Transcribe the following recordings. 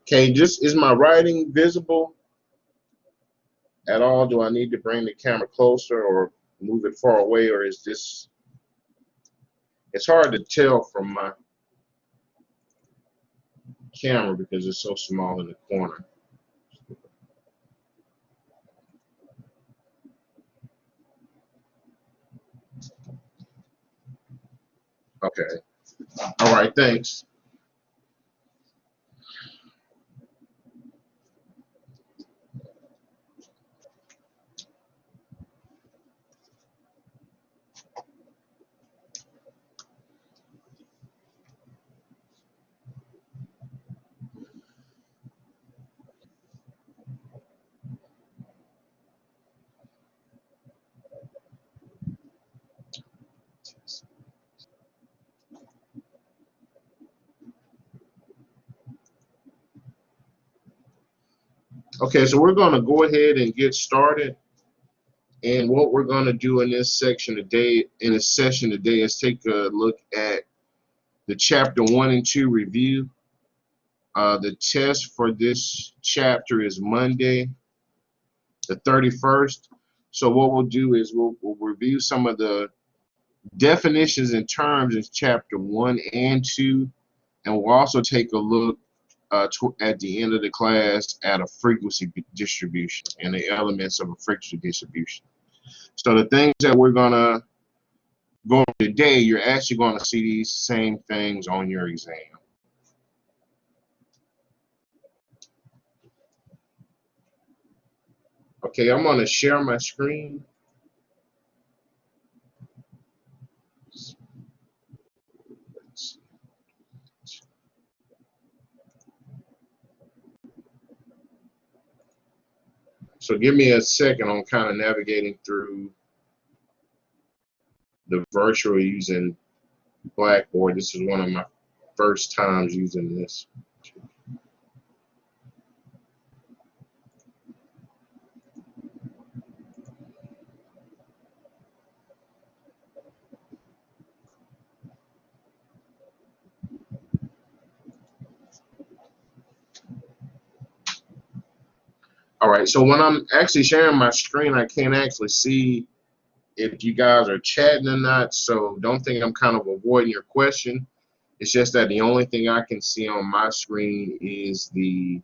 Okay, just is my writing visible at all? Do I need to bring the camera closer or move it far away, or is this, it's hard to tell from my camera because it's so small in the corner. Okay. All right, thanks. Okay, so we're going to go ahead and get started. And what we're going to do in this section today, is take a look at the chapter 1 and 2 review. The test for this chapter is Monday, the 31st. So what we'll do is we'll review some of the definitions and terms in chapter 1 and 2, and we'll also take a look at the end of the class at a frequency distribution and the elements of a frequency distribution. So the things that we're gonna go over today, you're actually going to see these same things on your exam. Okay, I'm going to share my screen. So give me a second. I'm kind of navigating through the virtual using Blackboard. This is one of my first times using this. All right, so when I'm actually sharing my screen, I can't actually see if you guys are chatting or not, so don't think I'm kind of avoiding your question. It's just that the only thing I can see on my screen is the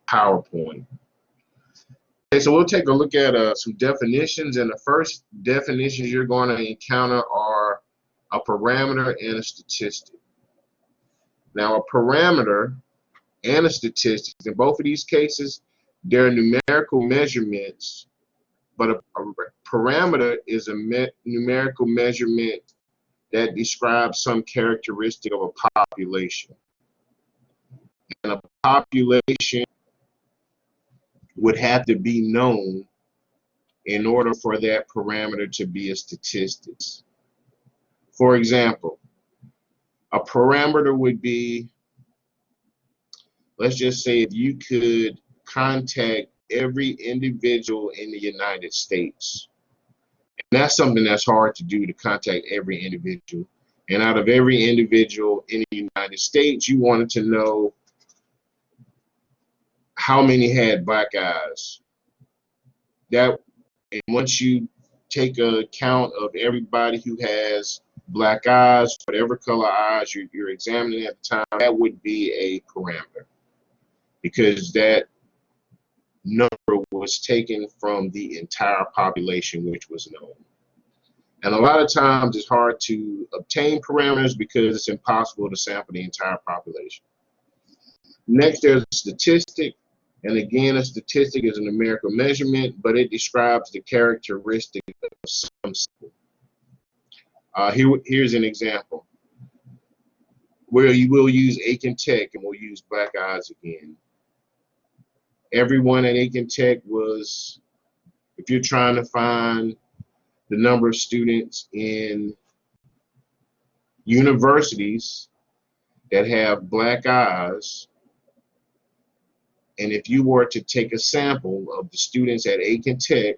PowerPoint. Okay, so we'll take a look at some definitions, and the first definitions you're going to encounter are a parameter and a statistic. Now, a parameter and a statistic, in both of these cases, they're numerical measurements, but a parameter is a numerical measurement that describes some characteristic of a population. And a population would have to be known in order for that parameter to be a statistic. For example, a parameter would be, let's just say, if you could contact every individual in the United States. And that's something that's hard to do, to contact every individual. And out of every individual in the United States, you wanted to know how many had black eyes. And once you take a count of everybody who has black eyes, whatever color eyes you're examining at the time, that would be a parameter, because that number was taken from the entire population, which was known. And a lot of times it's hard to obtain parameters because it's impossible to sample the entire population. Next, there's a statistic. And again, a statistic is a numerical measurement, but it describes the characteristic of some sample. Here's an example where you will use Aiken Tech, and we'll use black eyes again. Everyone at Aiken Tech was, if you're trying to find the number of students in universities that have black eyes, and if you were to take a sample of the students at Aiken Tech,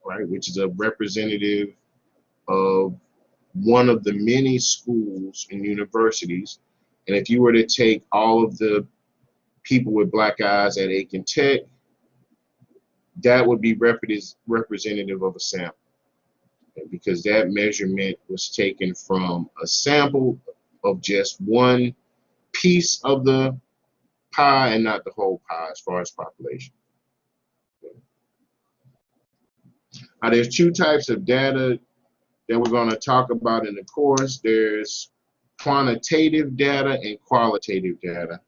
right, which is a representative of one of the many schools and universities, and if you were to take all of the people with black eyes at Aiken Tech, that would be representative of a sample, okay, because that measurement was taken from a sample of just one piece of the pie and not the whole pie as far as population. Okay. Now, there's two types of data that we're going to talk about in the course. There's quantitative data and qualitative data.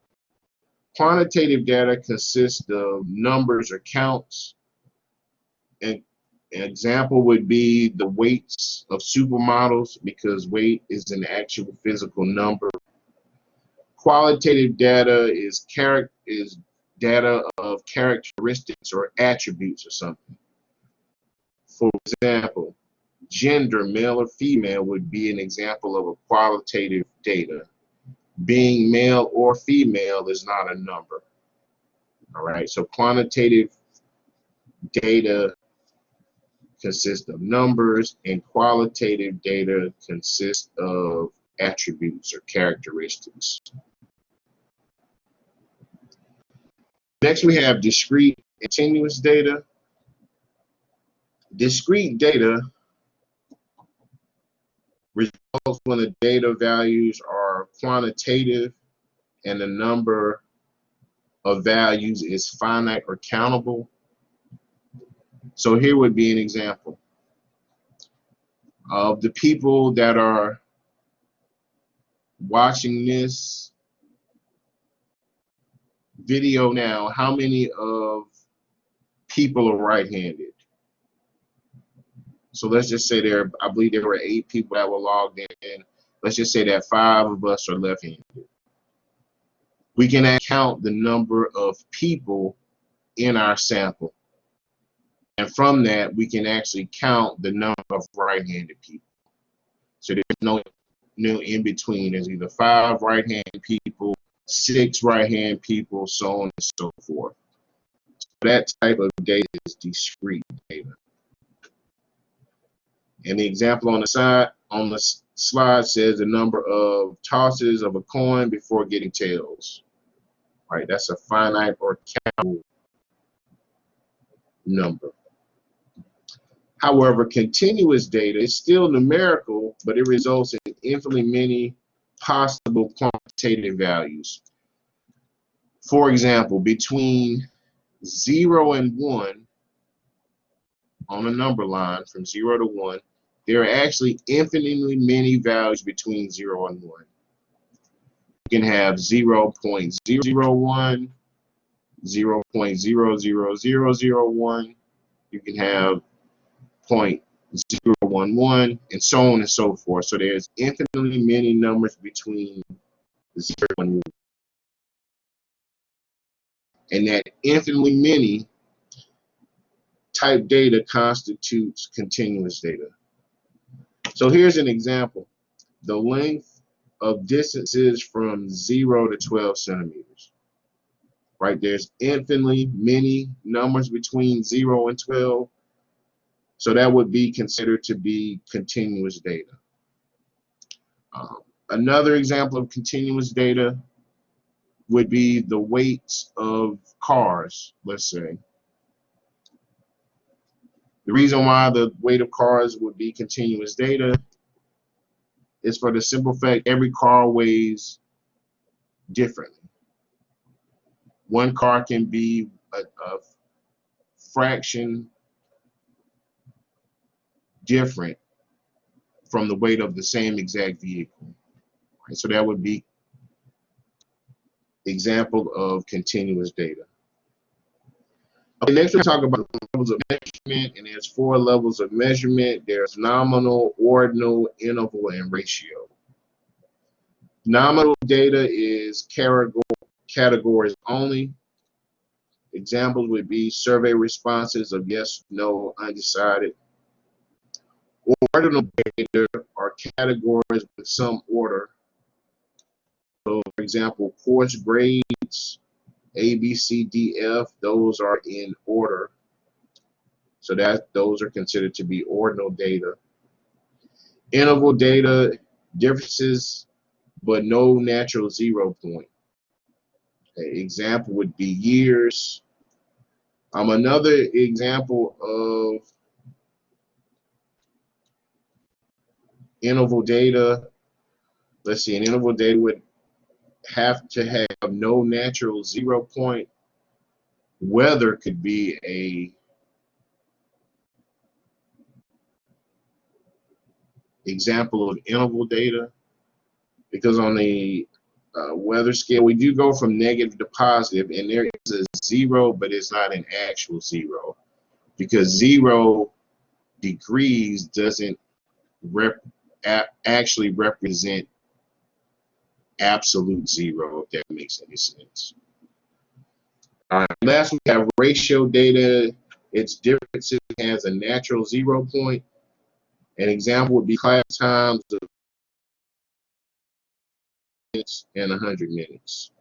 Quantitative data consists of numbers or counts. An example would be the weights of supermodels, because weight is an actual physical number. Qualitative data is data of characteristics or attributes or something. For example, gender, male or female, would be an example of a qualitative data. Being male or female is not a number. All right, so quantitative data consists of numbers, and qualitative data consists of attributes or characteristics. Next, we have discrete and continuous data. Discrete data results when the data values are quantitative and the number of values is finite or countable. So here would be an example of the people that are watching this video now. How many of people are right-handed? So let's just say I believe there were 8 people that were logged in. Let's just say that 5 of us are left-handed. We can count the number of people in our sample. And from that, we can actually count the number of right-handed people. So there's no in between. There's either 5 right-handed people, 6 right-handed people, so on and so forth. So that type of data is discrete data. And the example on the slide says the number of tosses of a coin before getting tails. Right, that's a finite or countable number. However, continuous data is still numerical, but it results in infinitely many possible quantitative values. For example, between 0 and 1 on a number line from 0 to 1, there are actually infinitely many values between 0 and 1. You can have 0.001, 0.00001. You can have 0.011, and so on and so forth. So there's infinitely many numbers between 0 and 1. And that infinitely many type data constitutes continuous data. So here's an example. The length of distances from 0 to 12 centimeters. Right, there's infinitely many numbers between 0 and 12. So that would be considered to be continuous data. Another example of continuous data would be the weights of cars, let's say. The reason why the weight of cars would be continuous data is for the simple fact every car weighs differently. One car can be a fraction different from the weight of the same exact vehicle. Right? So that would be example of continuous data. Okay, next we'll talk about levels of measurement, and there's 4 levels of measurement. There's nominal, ordinal, interval, and ratio. Nominal data is categories only. Examples would be survey responses of yes, no, undecided. Ordinal data are categories with some order. So, for example, course grades, A, B, C, D, F, those are in order. So those are considered to be ordinal data. Interval data, differences, but no natural 0 point. An example would be years. Another example of interval data, let's see, an interval data would have to have no natural 0 point. Weather could be a example of interval data, because on the weather scale, we do go from negative to positive, and there is a 0, but it's not an actual 0, because 0 degrees doesn't actually represent absolute 0, if that makes any sense. All right, last we have ratio data. Its differences has a natural 0 point. An example would be class times of minutes and 100 minutes.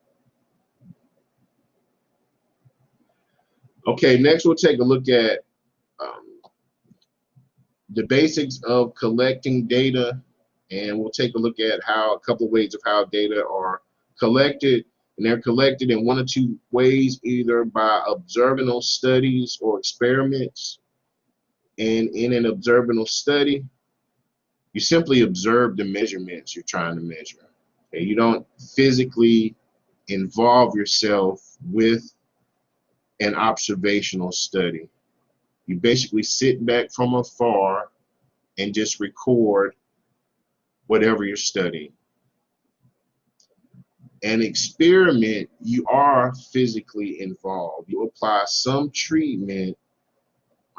Okay, next we'll take a look at the basics of collecting data, and we'll take a look at how a couple of ways of how data are collected. And they're collected in one of two ways, either by observational studies or experiments. And in an observational study, you simply observe the measurements you're trying to measure. Okay? You don't physically involve yourself with an observational study. You basically sit back from afar and just record whatever you're studying. An experiment, you are physically involved. You apply some treatment,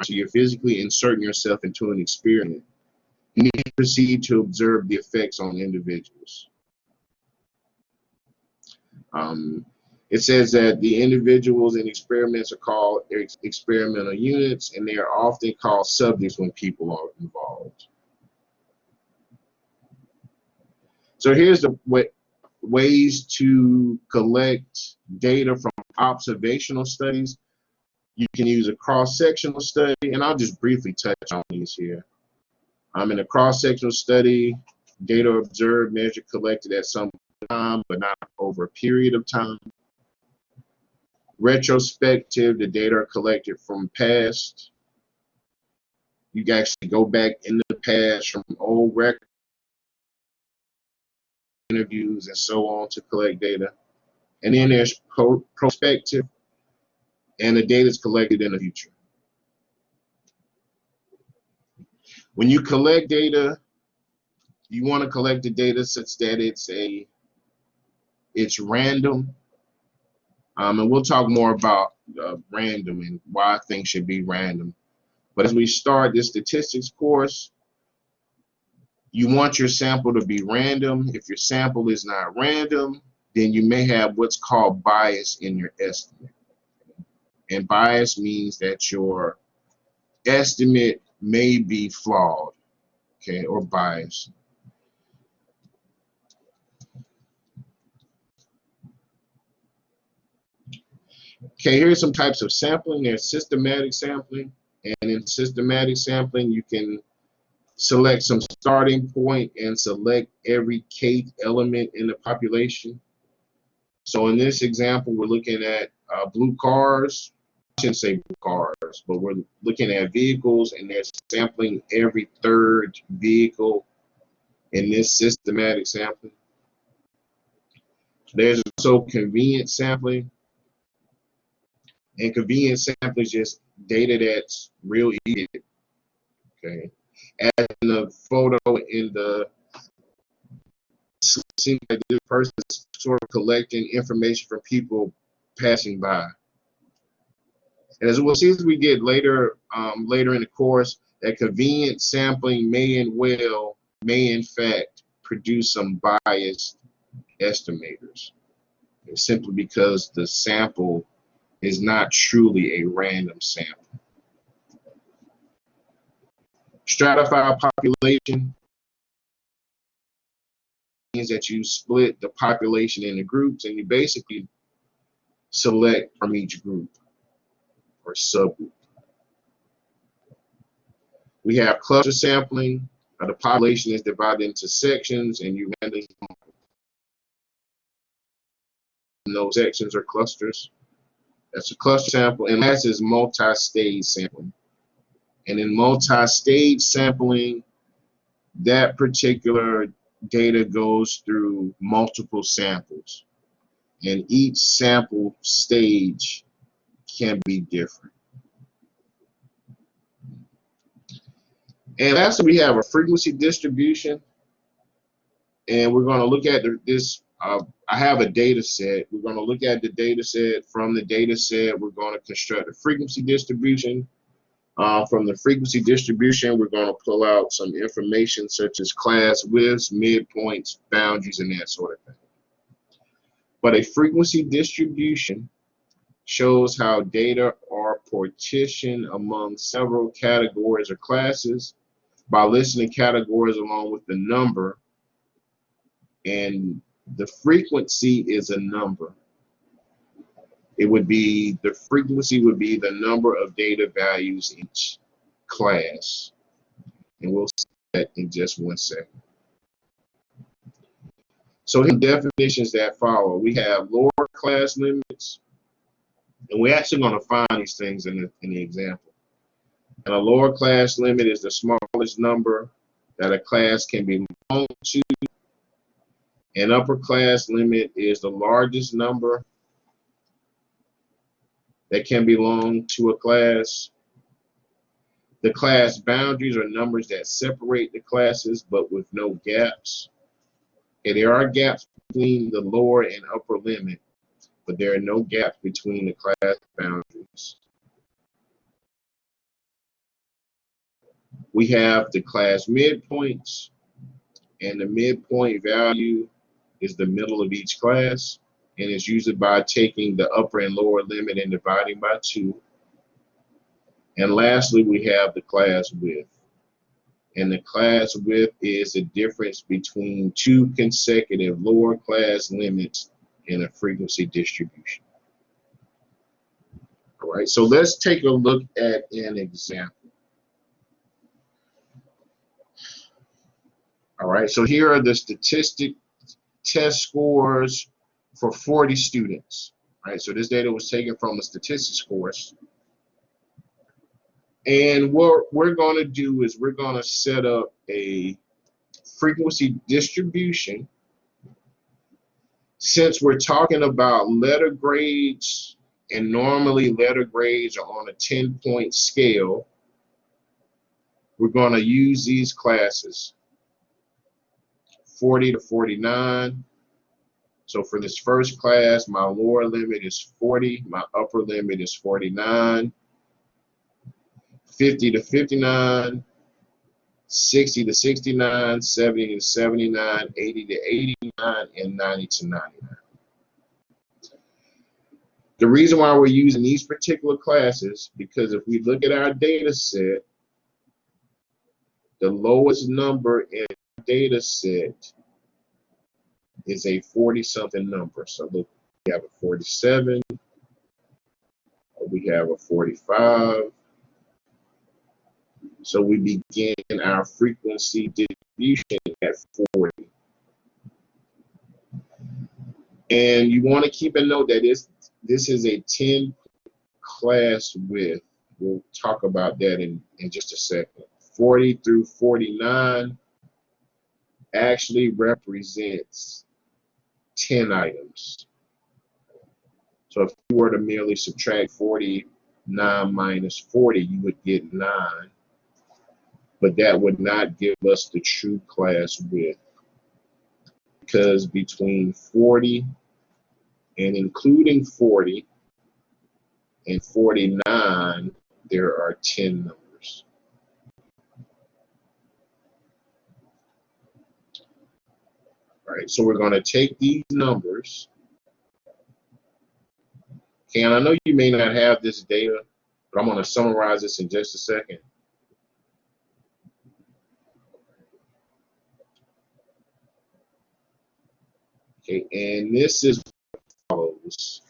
so you're physically inserting yourself into an experiment. You need to proceed to observe the effects on individuals. It says that the individuals in experiments are called experimental units, and they are often called subjects when people are involved. So here's the ways to collect data from observational studies. You can use a cross-sectional study, and I'll just briefly touch on these here. In a cross-sectional study, data observed, measured, collected at some time, but not over a period of time. Retrospective, the data are collected from past. You can actually go back in the past from old record interviews and so on to collect data. And then there's prospective, and the data is collected in the future. When you collect data, you want to collect the data such that it's random. And we'll talk more about random and why things should be random. But as we start this statistics course, you want your sample to be random. If your sample is not random, then you may have what's called bias in your estimate. And bias means that your estimate may be flawed, okay, or biased. Okay, here's some types of sampling. There's systematic sampling, and in systematic sampling, you can select some starting point and select every kth element in the population. So in this example, we're looking at blue cars. I shouldn't say blue cars, but we're looking at vehicles, and they're sampling every third vehicle in this systematic sampling. There's also convenient sampling. And convenient sampling is just data that's real easy. Okay. As in the photo in the, seems like this person is sort of collecting information from people passing by. And as we'll see as we get later, later in the course, that convenient sampling may in fact produce some biased estimators, simply because the sample is not truly a random sample. Stratified population means that you split the population into groups, and you basically select from each group or subgroup. We have cluster sampling. The population is divided into sections, and you randomly those sections or clusters. That's a cluster sample. And last is multi-stage sampling. And in multi-stage sampling, that particular data goes through multiple samples. And each sample stage can be different. And lastly, we have a frequency distribution. And we're going to look at this. I have a data set. We're going to look at the data set. From the data set, we're going to construct a frequency distribution. From the frequency distribution, we're going to pull out some information such as class widths, midpoints, boundaries, and that sort of thing. But a frequency distribution shows how data are partitioned among several categories or classes by listing categories along with the number, and the frequency is a number. It would be, the frequency would be the number of data values in each class. And we'll see that in just one second. So here are the definitions that follow. We have lower class limits, and we're actually going to find these things in the example. And a lower class limit is the smallest number that a class can belong to. An upper class limit is the largest number that can belong to a class. The class boundaries are numbers that separate the classes but with no gaps. And there are gaps between the lower and upper limit, but there are no gaps between the class boundaries. We have the class midpoints, and the midpoint value is the middle of each class, and it's usually by taking the upper and lower limit and dividing by 2. And lastly, we have the class width. And the class width is the difference between 2 consecutive lower class limits in a frequency distribution. All right, so let's take a look at an example. All right, so here are the statistic test scores for 40 students. Right, so this data was taken from the statistics course. And what we're going to do is we're going to set up a frequency distribution. Since we're talking about letter grades, and normally letter grades are on a 10-point scale, we're going to use these classes, 40 to 49. So for this first class, my lower limit is 40, my upper limit is 49. 50 to 59, 60 to 69, 70 to 79, 80 to 89, and 90 to 99. The reason why we're using these particular classes, because if we look at our data set, the lowest number in our data set is a 40-something number. So look, we have a 47, we have a 45. So we begin our frequency distribution at 40. And you want to keep a note that this is a 10 class width. We'll talk about that in just a second. 40 through 49 actually represents 10 items. So if you were to merely subtract 49 minus 40, you would get 9. But that would not give us the true class width, because between 40 and including 40 and 49, there are 10 numbers. All right, so we're going to take these numbers. Okay, and I know you may not have this data, but I'm going to summarize this in just a second. Okay, and this is what follows.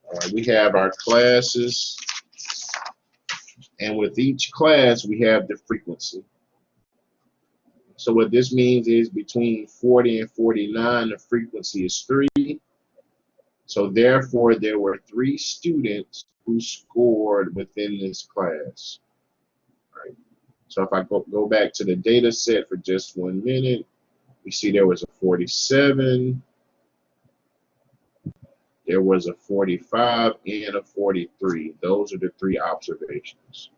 All right, we have our classes, and with each class we have the frequency. So what this means is between 40 and 49, the frequency is 3. So therefore, there were 3 students who scored within this class. Right. So if I go back to the data set for just 1 minute, we see there was a 47, there was a 45, and a 43. Those are the 3 observations.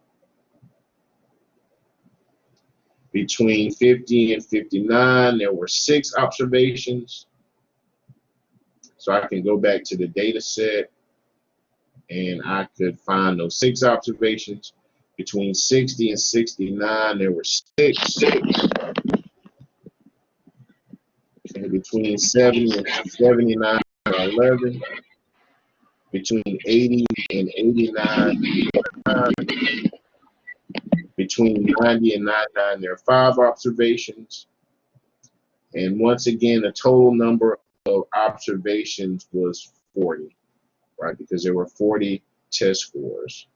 Between 50 and 59, there were 6 observations. So I can go back to the data set and I could find those 6 observations. Between 60 and 69, there were 6. And between 70 and 79, 11. Between 80 and 89, 9. Between 90 and 99, there are 5 observations. And once again, the total number of observations was 40, right? Because there were 40 test scores.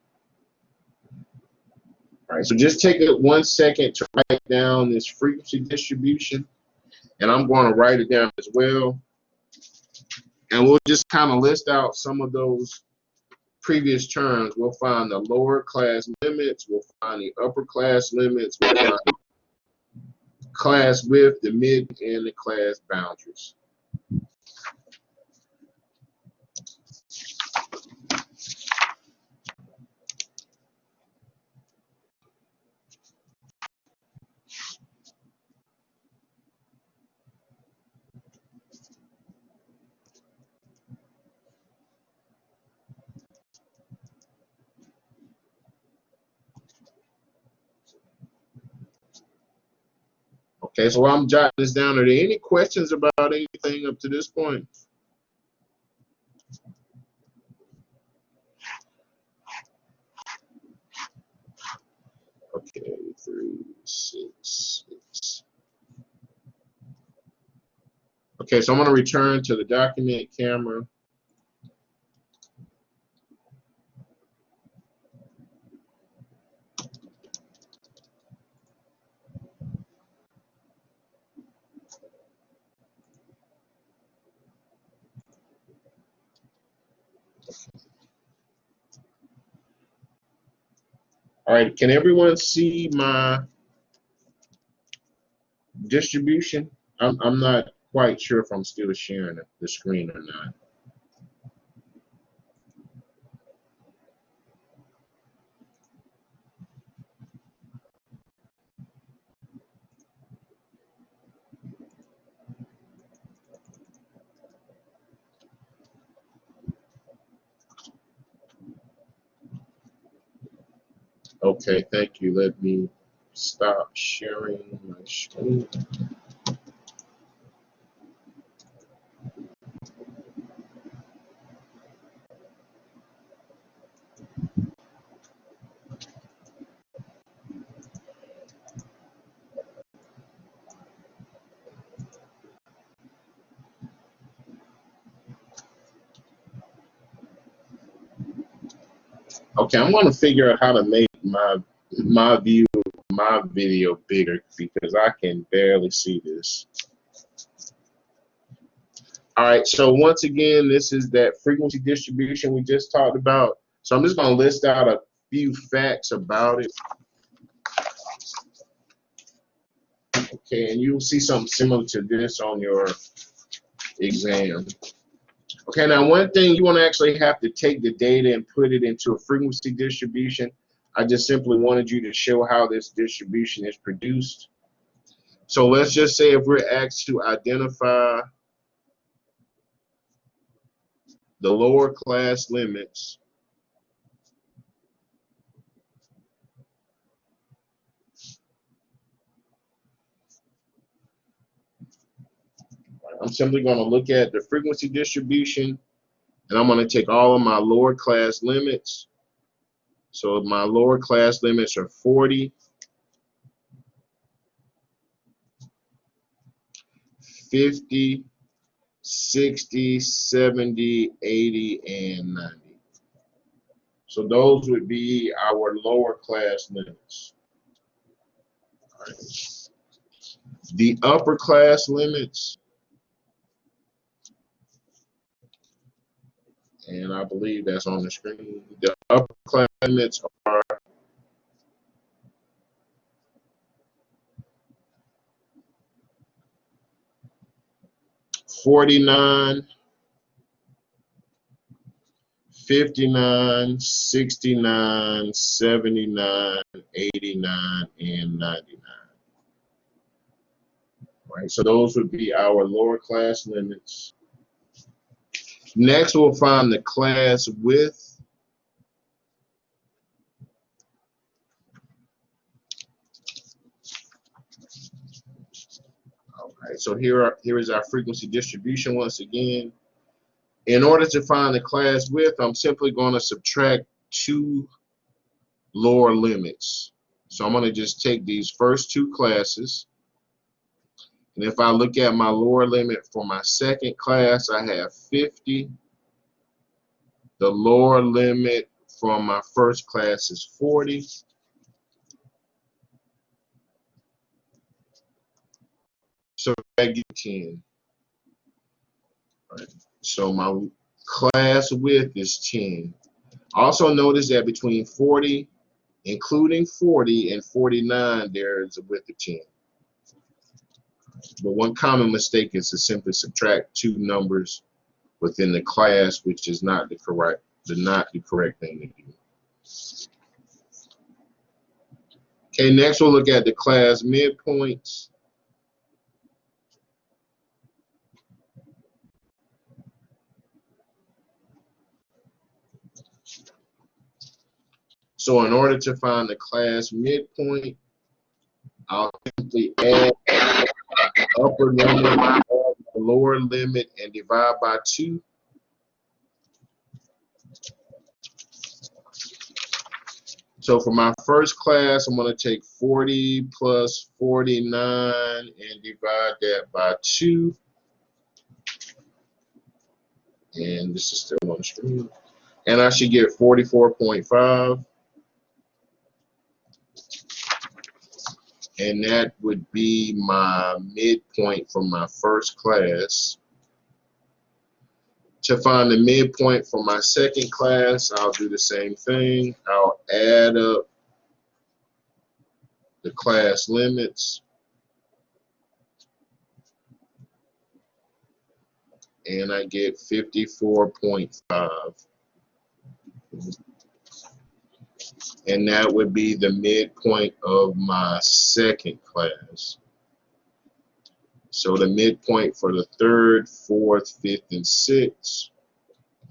All right, so just take it 1 second to write down this frequency distribution, and I'm going to write it down as well. And we'll just kind of list out some of those previous terms. We'll find the lower class limits, we'll find the upper class limits, we'll find class width, the mid, and the class boundaries. Okay, so while I'm jotting this down, are there any questions about anything up to this point? Okay, 3, 6, 6. Okay, so I'm going to return to the document camera. All right, can everyone see my distribution? I'm not quite sure if I'm still sharing the screen or not. Okay, thank you. Let me stop sharing my screen. Okay, I'm going to figure out how to make my view of my video bigger because I can barely see this. All right, so once again, this is that frequency distribution we just talked about. So I'm just going to list out a few facts about it. Okay, and you'll see something similar to this on your exam. Okay, now one thing you want to actually have to take the data and put it into a frequency distribution. I just simply wanted you to show how this distribution is produced. So let's just say if we're asked to identify the lower class limits I'm simply going to look at the frequency distribution, and I'm going to take all of my lower class limits. So my lower class limits are 40, 50, 60, 70, 80, and 90. So those would be our lower class limits. All right. The upper class limits, and I believe that's on the screen. The upper class limits are 49, 59, 69, 79, 89, and 99. Right, so those would be our lower class limits. Next, we'll find the class width. All right, so here is our frequency distribution once again. In order to find the class width, I'm simply going to subtract two lower limits. So I'm going to just take these first two classes, and if I look at my lower limit for my second class, I have 50. The lower limit from my first class is 40. So I get 10. Right. So my class width is 10. Also notice that between 40, including 40 and 49, there is a width of 10. But one common mistake is to simply subtract two numbers within the class, which is not the correct thing to do. Okay, next we'll look at the class midpoints. So in order to find the class midpoint, I'll simply add upper limit, add the lower limit, and divide by 2. So for my first class, I'm going to take 40 plus 49 and divide that by 2. And this is still on the screen. And I should get 44.5. And that would be my midpoint from my first class. To find the midpoint for my second class, I'll do the same thing. I'll add up the class limits. And I get 54.5. And that would be the midpoint of my second class. So the midpoint for the third, fourth, fifth, and sixth,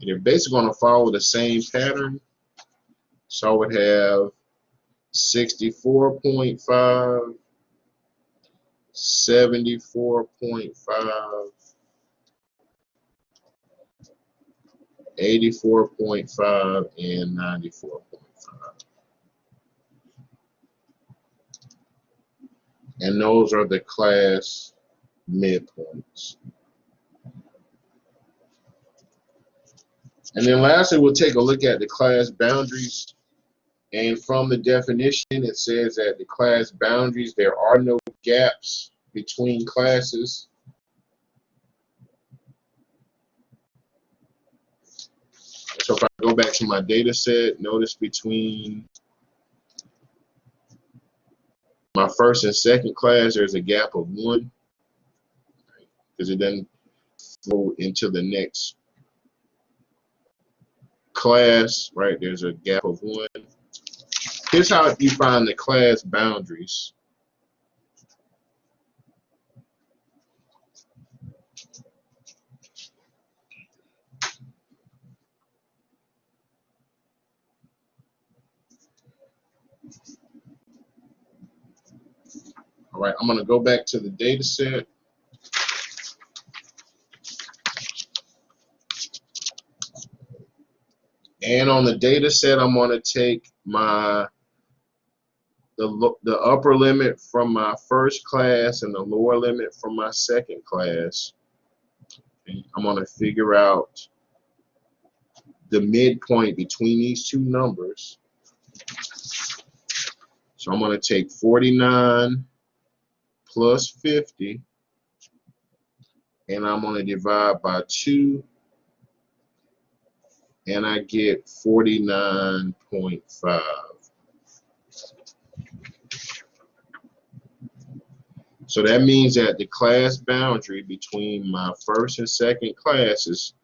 and they're basically going to follow the same pattern. So I would have 64.5, 74.5, 84.5, and 94.5. And those are the class midpoints. And then lastly, we'll take a look at the class boundaries. And from the definition, it says that the class boundaries, there are no gaps between classes. So if I go back to my data set, notice between my first and second class, there's a gap of 1, because it doesn't flow into the next class, right? There's a gap of 1. Here's how you find the class boundaries. All right, I'm going to go back to the data set. And on the data set, I'm going to take the upper limit from my first class and the lower limit from my second class. And I'm going to figure out the midpoint between these two numbers. So I'm going to take 49 plus 50, and I'm going to divide by 2, and I get 49.5. So that means that the class boundary between my first and second class is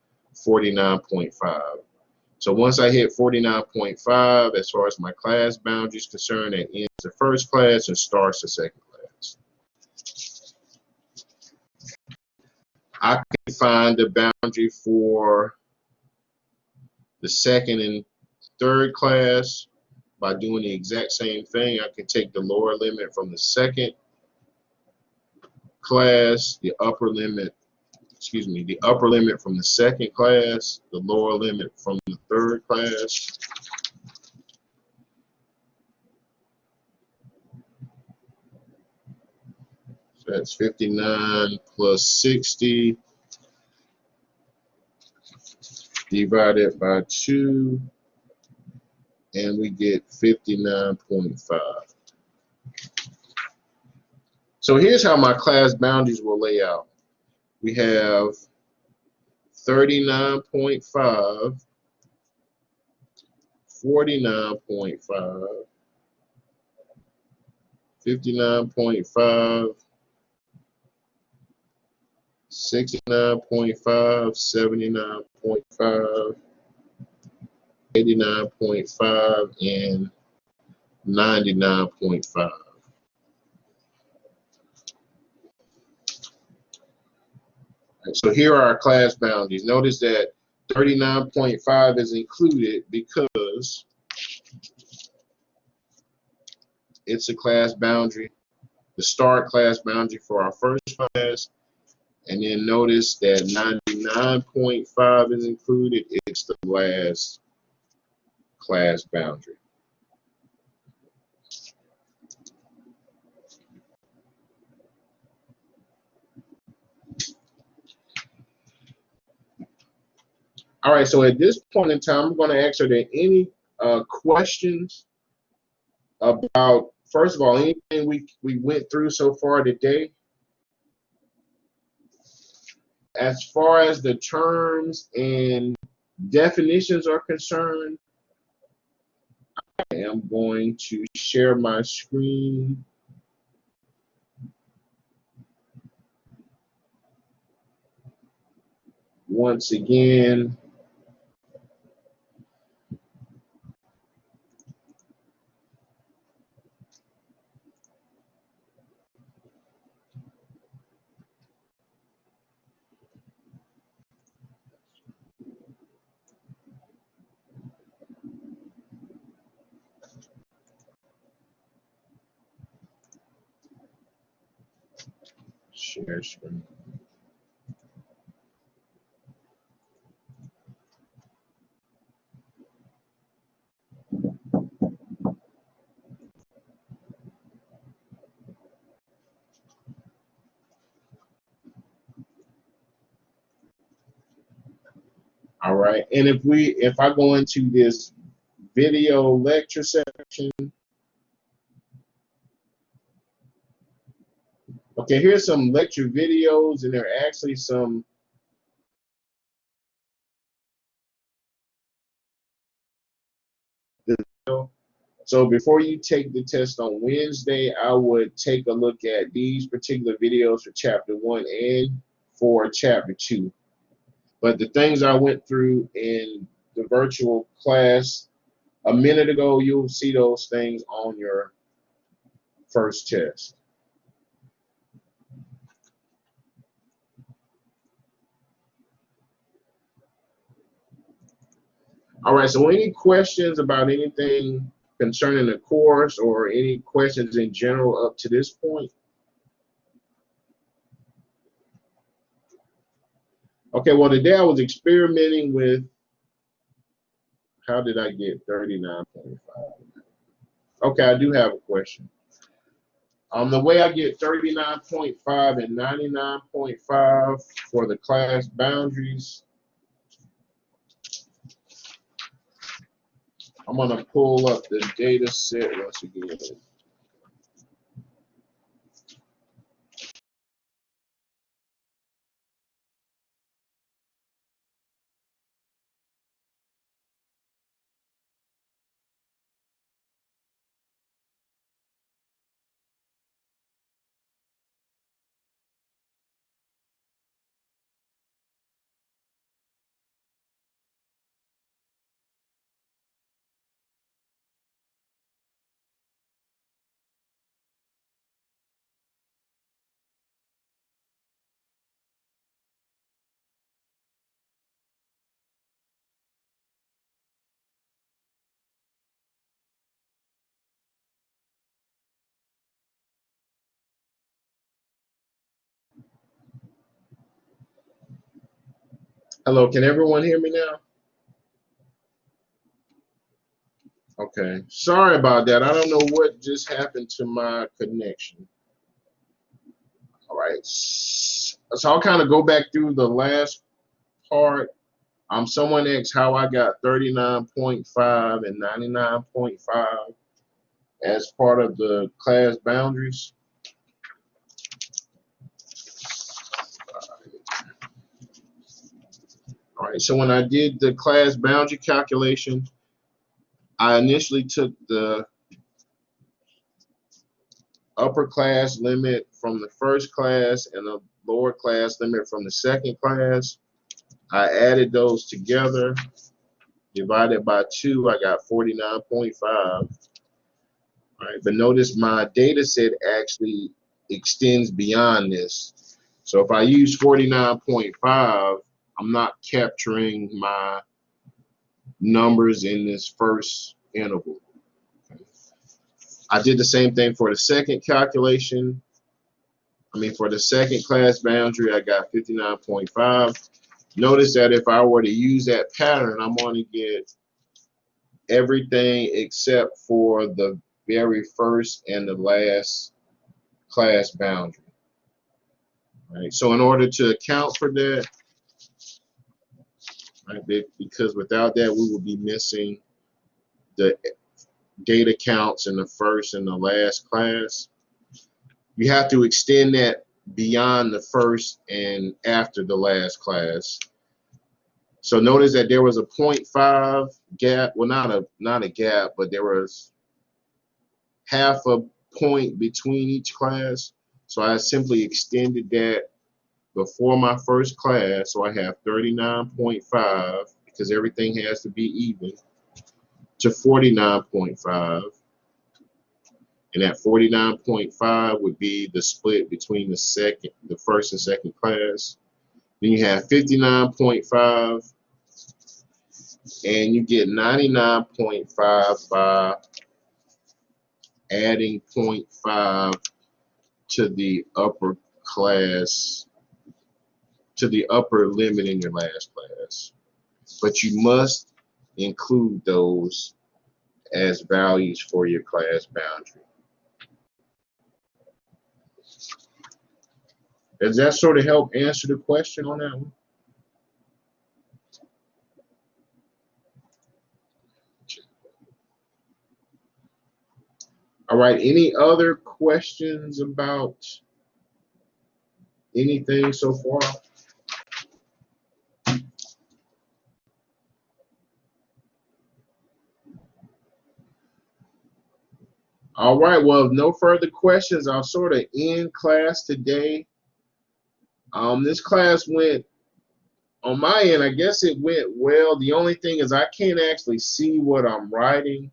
49.5. So once I hit 49.5, as far as my class boundary is concerned, that ends the first class and starts the second class. I can find the boundary for the second and third class by doing the exact same thing. I can take the lower limit from the second class, the upper limit from the second class, the lower limit from the third class. So that's 59 plus 60 divided by 2, and we get 59.5. So here's how my class boundaries will lay out. We have 39.5, 49.5, 59.5, 69.5, 79.5, 89.5, and 99.5. So here are our class boundaries. Notice that 39.5 is included because it's a class boundary, the start class boundary for our first class. And then notice that 99.5 is included. It's the last class boundary. All right, so at this point in time, I'm going to ask, are there any questions about, first of all, anything we went through so far today? As far as the terms and definitions are concerned, I am going to share my screen. Once again, share screen. All right, and if I go into this video lecture section, okay, here's some lecture videos, and there are actually some so before you take the test on Wednesday, I would take a look at these particular videos for chapter 1 and for chapter 2. But the things I went through in the virtual class a minute ago, you'll see those things on your first test. All right, so any questions about anything concerning the course or any questions in general up to this point? Okay, well, today I was experimenting with, how did I get 39.5? Okay, I do have a question. The way I get 39.5 and 99.5 for the class boundaries, I'm going to pull up the data set once again. Hello, can everyone hear me now? Okay, sorry about that. I don't know what just happened to my connection. All right, so I'll kind of go back through the last part. Someone asked how I got 39.5 and 99.5 as part of the class boundaries. All right, so when I did the class boundary calculation, I initially took the upper class limit from the first class and the lower class limit from the second class. I added those together, divided by 2, I got 49.5. All right, but notice my data set actually extends beyond this. So if I use 49.5, I'm not capturing my numbers in this first interval. I did the same thing for the second calculation. For the second class boundary, I got 59.5. Notice that if I were to use that pattern, I'm going to get everything except for the very first and the last class boundary. Right? So in order to account for that, right, because without that we would be missing the data counts in the first and the last class. You have to extend that beyond the first and after the last class. So notice that there was a 0.5 gap, well not a gap, but there was half a point between each class. So I simply extended that before my first class, so I have 39.5 because everything has to be even to 49.5. And that 49.5 would be the split between the first and second class. Then you have 59.5, and you get 99.5 by adding 0.5 to the upper class, to the upper limit in your last class. But you must include those as values for your class boundary. Does that sort of help answer the question on that one? All right, any other questions about anything so far? All right, well, if no further questions, I'll sort of end class today. This class went, on my end, I guess it went well. The only thing is I can't actually see what I'm writing.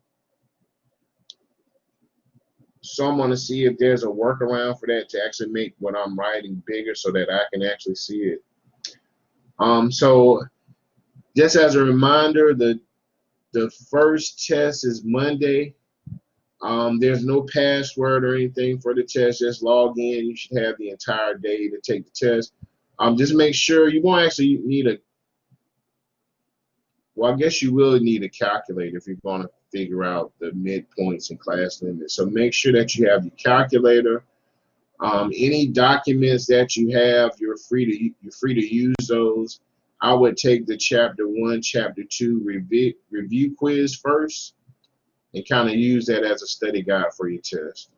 So I'm going to see if there's a workaround for that to actually make what I'm writing bigger so that I can actually see it. So just as a reminder, the first test is Monday. There's no password or anything for the test. Just log in. You should have the entire day to take the test. Just make sure you won't actually need a, well, I guess you will need a calculator if you're going to figure out the midpoints and class limits. So make sure that you have your calculator. Any documents that you have, you're free to use those. I would take the chapter 1, chapter 2 review quiz first and kind of use that as a study guide for your test.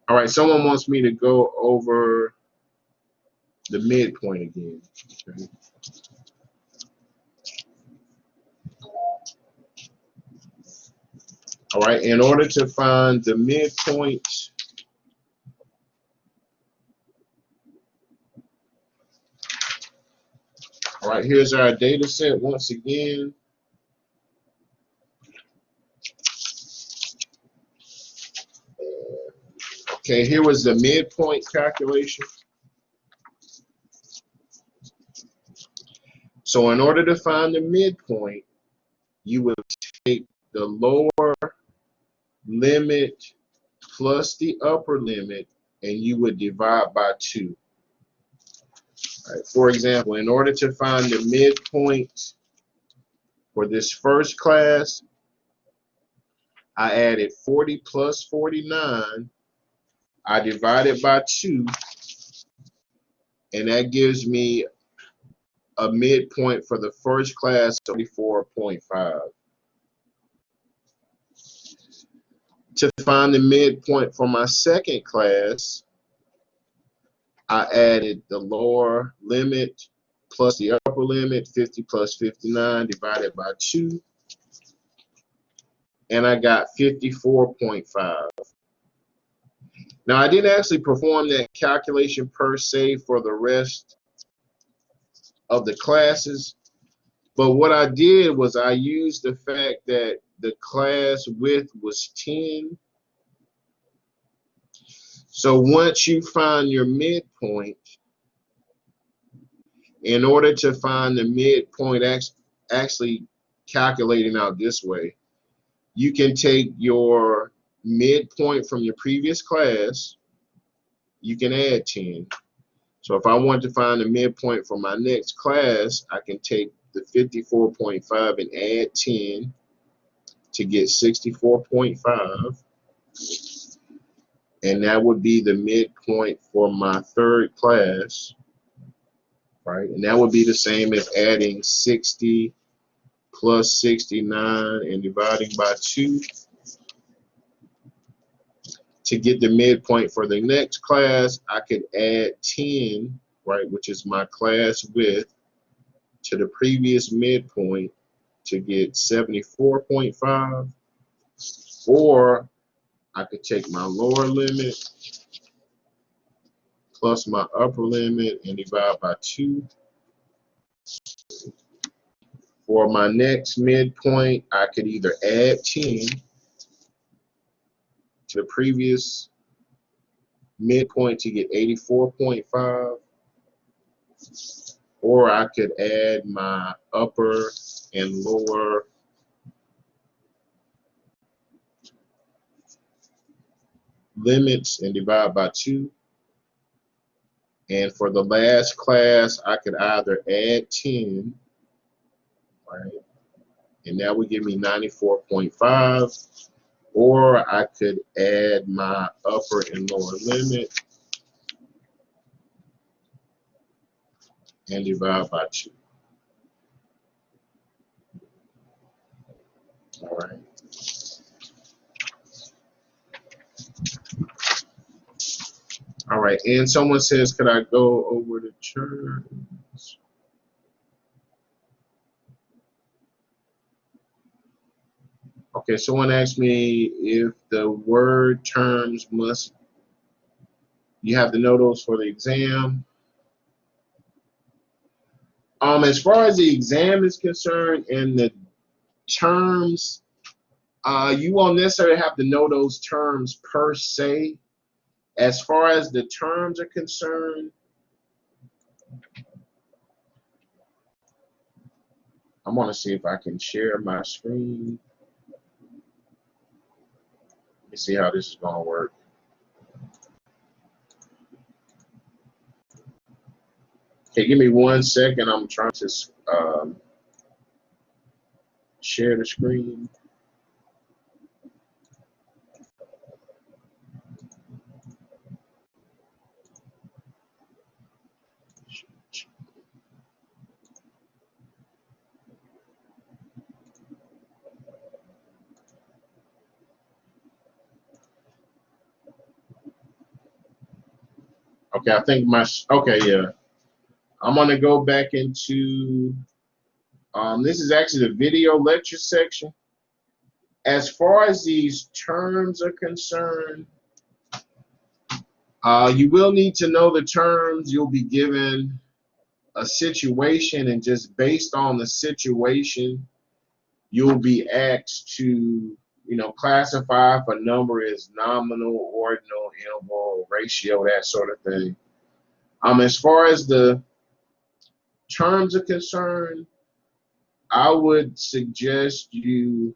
All right, someone wants me to go over the midpoint again. Okay. All right, in order to find the midpoint, all right, here's our data set once again. Okay, here was the midpoint calculation. So in order to find the midpoint, you would take the lower limit plus the upper limit, and you would divide by 2. All right, for example, in order to find the midpoint for this first class, I added 40 plus 49. I divided by 2, and that gives me a midpoint for the first class of 34.5. To find the midpoint for my second class, I added the lower limit plus the upper limit, 50 plus 59 divided by 2, and I got 54.5. Now, I didn't actually perform that calculation per se for the rest of the classes, but what I did was I used the fact that the class width was 10. So once you find your midpoint, in order to find the midpoint, actually calculating out this way, you can take your midpoint from your previous class, you can add 10. So if I want to find the midpoint for my next class, I can take the 54.5 and add 10 to get 64.5. And that would be the midpoint for my third class, right? And that would be the same as adding 60 plus 69 and dividing by 2 to get the midpoint for the next class. I could add 10, right, which is my class width, to the previous midpoint to get 74.5, or I could take my lower limit plus my upper limit and divide by 2. For my next midpoint, I could either add 10 to the previous midpoint to get 84.5, or I could add my upper and lower limits and divide by 2. And for the last class, I could either add 10, right, and that would give me 94.5, or I could add my upper and lower limit and divide by 2. All right. All right, and someone says, could I go over the terms? Okay, someone asked me if the word terms must, you have to know those for the exam. As far as the exam is concerned and the terms, you won't necessarily have to know those terms per se. As far as the terms are concerned, I want to see if I can share my screen. Let me see how this is going to work. Okay, give me 1 second. I'm trying to share the screen. Okay, I think okay, yeah. I'm going to go back into, this is actually the video lecture section. As far as these terms are concerned, you will need to know the terms. You'll be given a situation, and just based on the situation, you'll be asked to, classify if a number is nominal, ordinal, interval, ratio, that sort of thing. As far as the terms are concerned, I would suggest you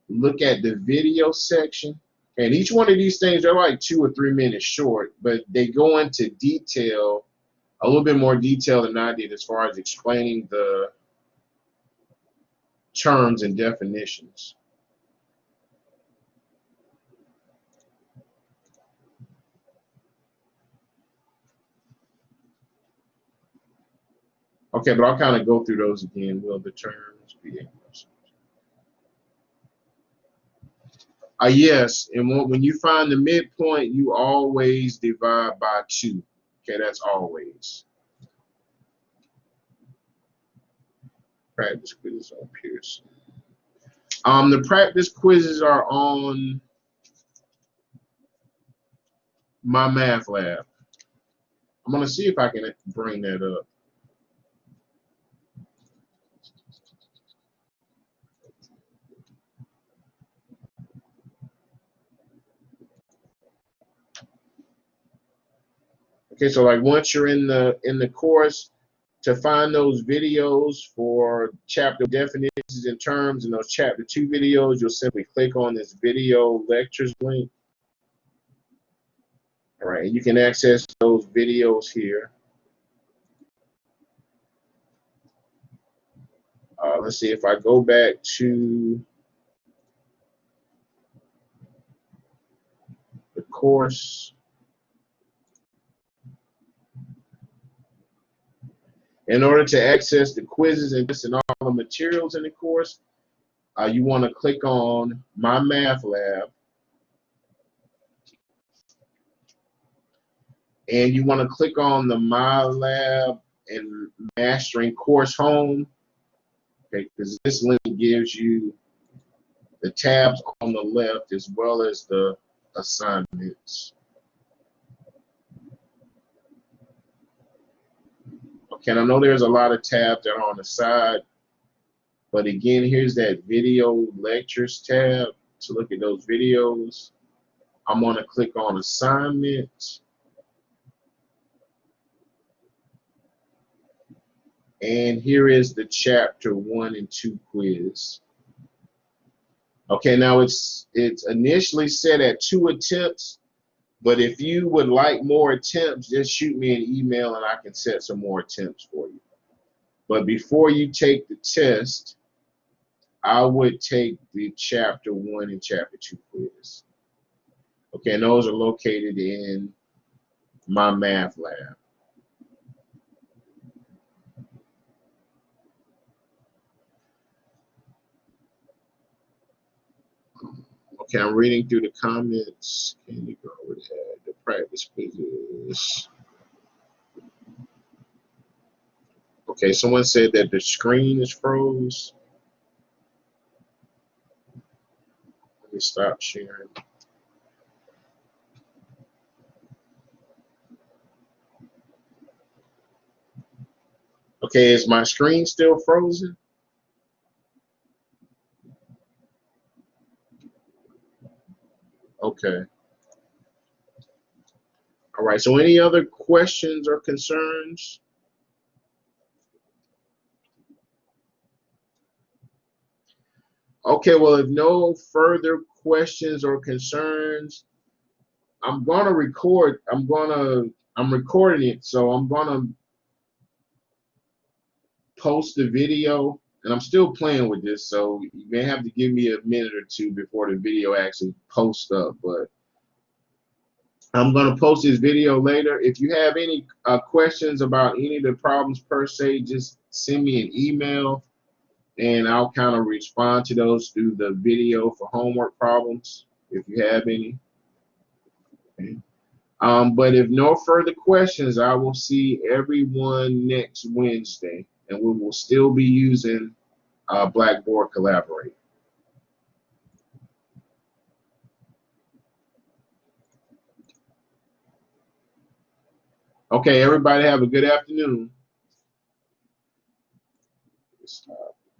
look at the video section. And each one of these things are like 2 or 3 minutes short, but they go into detail a little bit more detail than I did as far as explaining the terms and definitions. Okay, but I'll kind of go through those again. Will the terms be equals? Yes, and when you find the midpoint, you always divide by 2. Okay, that's always. Practice quizzes on Pearson. The practice quizzes are on my math lab. I'm going to see if I can bring that up. Okay, so like once you're in the course, to find those videos for chapter definitions and terms and those chapter 2 videos, you'll simply click on this video lectures link. All right, and you can access those videos here. Let's see if I go back to the course. In order to access the quizzes and all the materials in the course, you want to click on My Math Lab. And you want to click on the My Lab and Mastering Course Home. Okay, because this link gives you the tabs on the left as well as the assignments. Okay, and I know there's a lot of tabs that are on the side, but again, here's that video lectures tab to look at those videos. I'm going to click on assignments. And here is the chapter 1 and 2 quiz. Okay, now it's initially set at 2 attempts, but if you would like more attempts, just shoot me an email and I can set some more attempts for you. But before you take the test, I would take the chapter 1 and chapter 2 quiz. Okay, and those are located in my math lab. Okay, I'm reading through the comments. Can you go with that? The practice quizzes. Okay, someone said that the screen is froze. Let me stop sharing. Okay, is my screen still frozen? Okay. All right, so any other questions or concerns? Okay, well, if no further questions or concerns, I'm gonna record. I'm recording it, so I'm gonna post the video, and I'm still playing with this, so you may have to give me a minute or two before the video actually posts up, but I'm gonna post this video later. If you have any questions about any of the problems per se, just send me an email, and I'll kind of respond to those through the video for homework problems, if you have any. Okay. But if no further questions, I will see everyone next Wednesday, and we will still be using Blackboard Collaborate. Okay, everybody have a good afternoon. Stop.